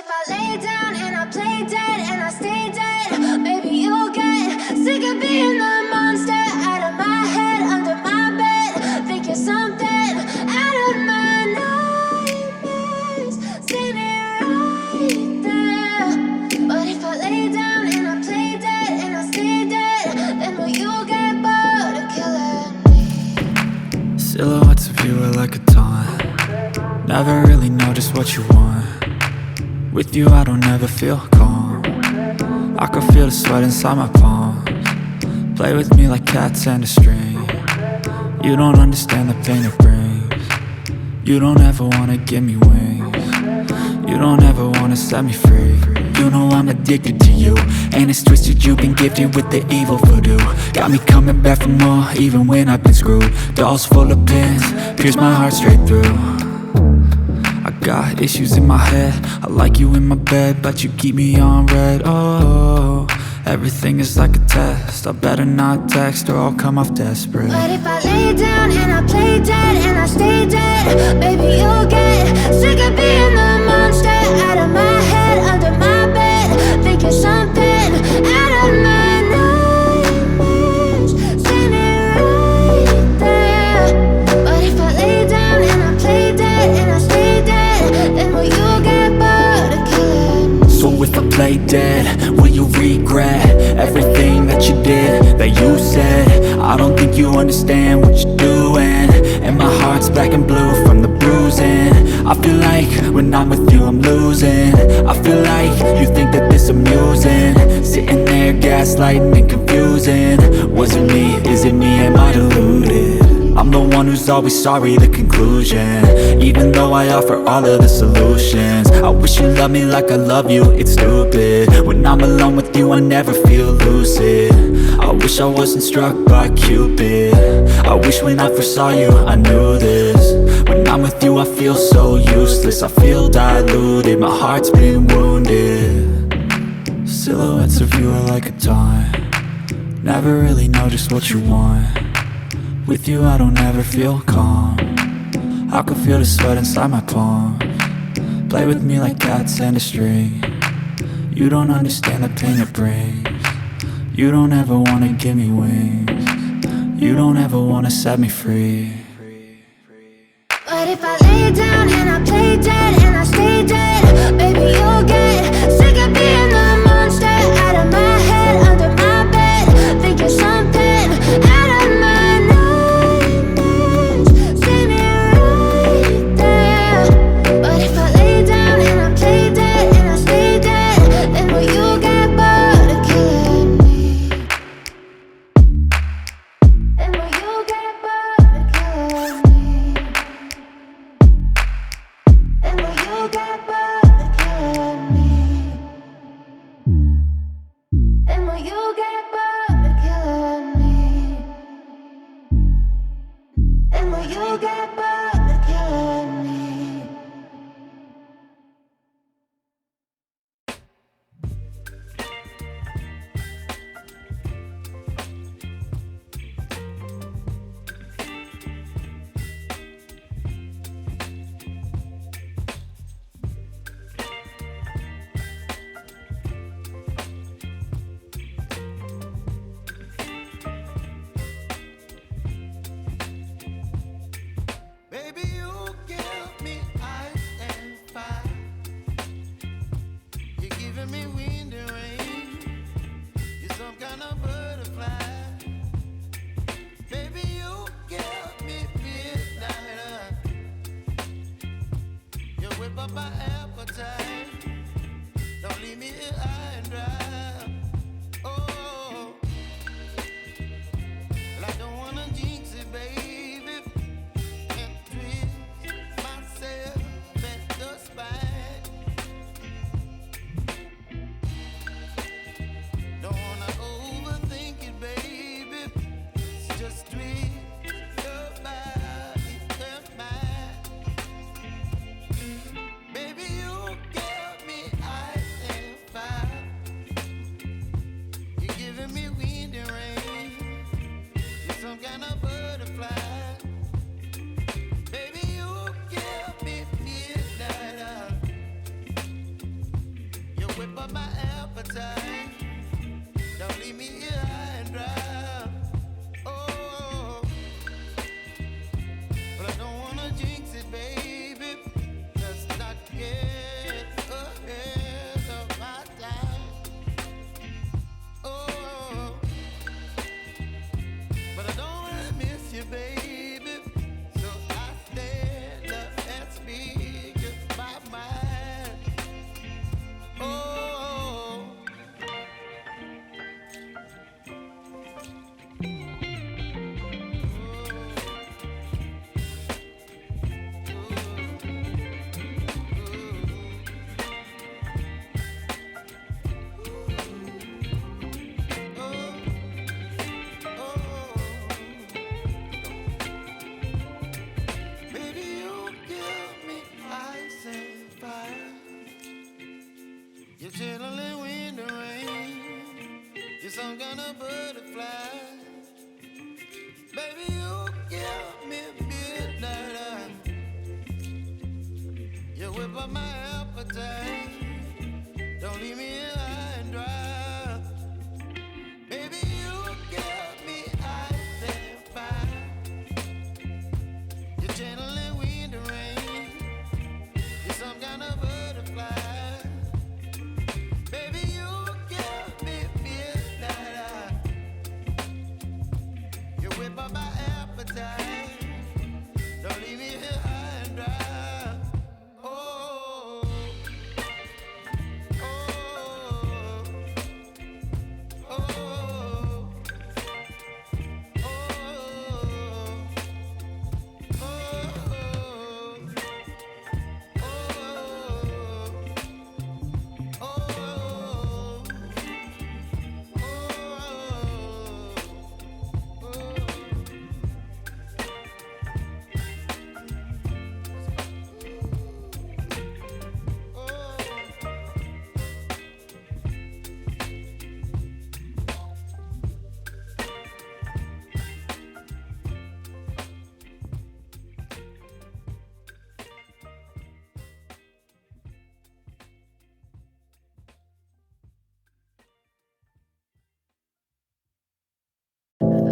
if I lay down and I play dead and I stay dead? Maybe you'll get sick of being the monster out of my head, under my bed. Think you're something out of my nightmares, standing right there. But if I lay down and I play dead and I stay dead, then will you get bored of killing me? Silhouettes of you are like a taunt. Never really know just what you want. With you I don't ever feel calm. I can feel the sweat inside my palms. Play with me like cats and a string. You don't understand the pain it brings. You don't ever wanna give me wings. You don't ever wanna set me free. You know I'm addicted to you, and it's twisted, you've been gifted with the evil voodoo. Got me coming back for more, even when I've been screwed. Dolls full of pins, pierce my heart straight through. I got issues in my head, I like you in my bed, but you keep me on red. Oh, everything is like a test, I better not text or I'll come off desperate. But if I lay down and I play dead and I stay dead, maybe you'll get sick of being the monster out of my head, under my bed. Think you're something out of my nightmares, standing right there. But if I lay down and I play dead and I stay dead, then will you get bored of killing me? So if I play dead, will you regret everything that you did, that you said? I don't think you understand what you're doing, and my heart's black and blue from the bruising. I feel like when I'm with you I'm losing. I feel like you think that this amusing, sitting there gaslighting and confusing. Was it me? Is it me? Am I deluded? I'm the one who's always sorry, the conclusion. Even though I offer all of the solutions, I wish you loved me like I love you, it's stupid. When I'm alone with you I never feel lucid. I wish I wasn't struck by Cupid. I wish when I first saw you I knew this. When I'm with you I feel so useless, I feel diluted, my heart's been wounded. Silhouettes of you are like a taunt. Never really know just what you want. With you I don't ever feel calm. I can feel the sweat inside my palms. Play with me like cats and a string. You don't understand the pain it brings. You don't ever wanna give me wings. You don't ever wanna set me free. But if I lay down and I play dead and I stay dead, maybe you'll get sick of being the monster out of my head, under my bed. Think you're something out of my nightmares, standing right there. But if I lay down and I play dead and I stay dead, then will you get bored of killing me? Then will you get bored of killing me? Then will you get bored of killing me? Then will you get bored of killing me? Then will you get bored of killing me? Baby, you give me ice and fire. You're giving me wind and rain. You're some kind of butterfly. Baby, you give me midnight. You whip up my appetite. Don't leave me here high and dry. Oh, well, I don't wanna jinx it, baby. Baby, you give me ice and fire. up my appetite. Don't leave me here high and dry. Oh, but I don't wanna jinx it, baby. Let's not get ahead of my time. Oh, but I don't wanna miss you, baby. So I stand up and speak my mind. Oh. Baby, you give me ice and fire. You're chilling wind and rain. You're some kind of butterfly. Baby, you give me midnight. You whip up my appetite. Don't leave me here high and dry. Baby, you give me ice and fire. You're channeling wind and rain. You're some kind of butterfly. Baby, you give me midnight. You whip up my appetite. Don't leave me here high and dry. Oh, oh, oh, oh,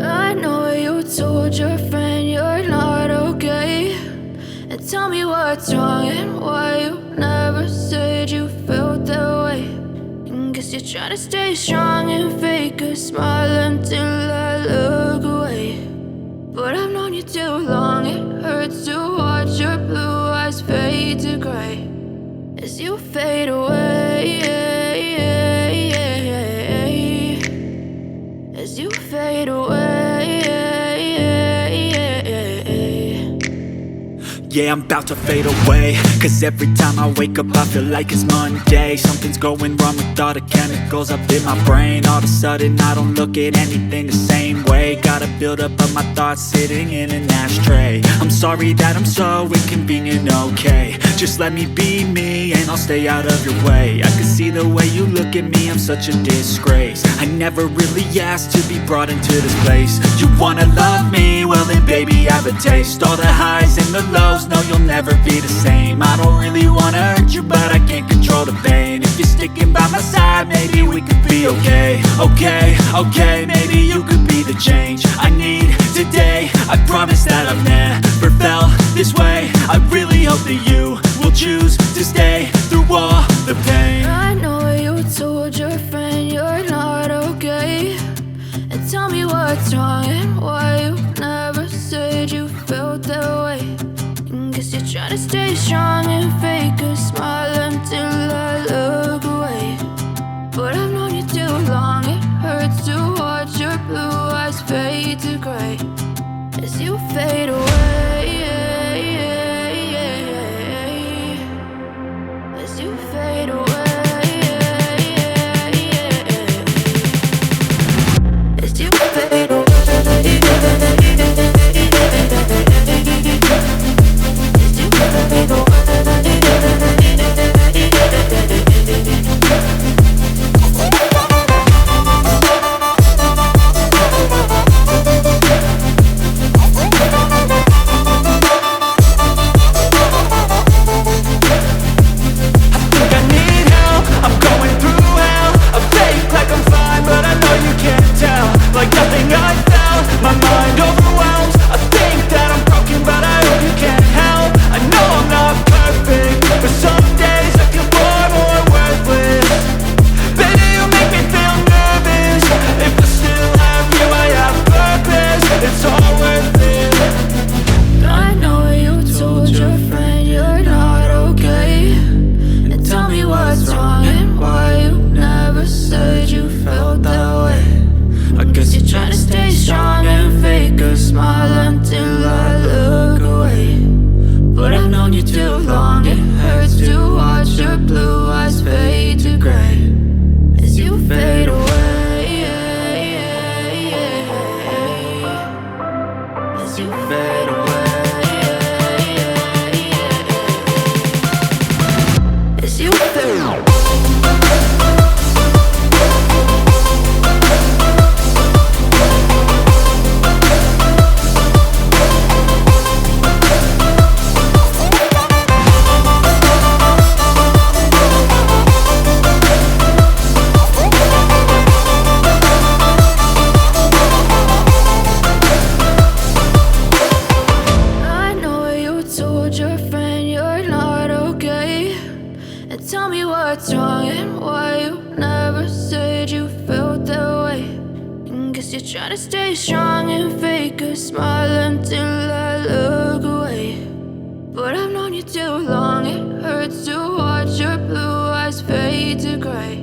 I know you told your friend you're not okay. And tell me what's wrong and why you never said you felt that way. And guess you're trying to stay strong and fake a smile until I look away. But I've known you too long, it hurts to watch your blue eyes fade to gray as you fade away. As you fade away. Yeah, I'm about to fade away. Cause every time I wake up I feel like it's Monday. Something's going wrong with all the chemicals up in my brain. All of a sudden I don't look at anything the same way. Gotta build up of my thoughts sitting in an ashtray. I'm sorry that I'm so inconvenient, okay. Just let me be me and I'll stay out of your way. I can see the way you look at me, I'm such a disgrace. I never really asked to be brought into this place. You wanna love me? Well then baby have a taste. All the highs and the lows, no you'll never be the same. I don't really wanna hurt you but I can't control the pain. If you're sticking by my side maybe we could be okay. Okay, maybe you could be the change I need today. I promise that I've never felt this way. I really hope that you will choose to stay through all the pain. I know you told your friend you're not okay. And tell me what's wrong and why you never said you felt that way. And guess you're trying to stay strong and fake a smile until I look away. But I've known you too long, it hurts to watch your blue eyes fade to gray as you fade away. As you fade away. As you fade away. Tell me what's wrong and why you never said you felt that way. And guess you're trying to stay strong and fake a smile until I look away. But I've known you too long, it hurts to watch your blue eyes fade to gray.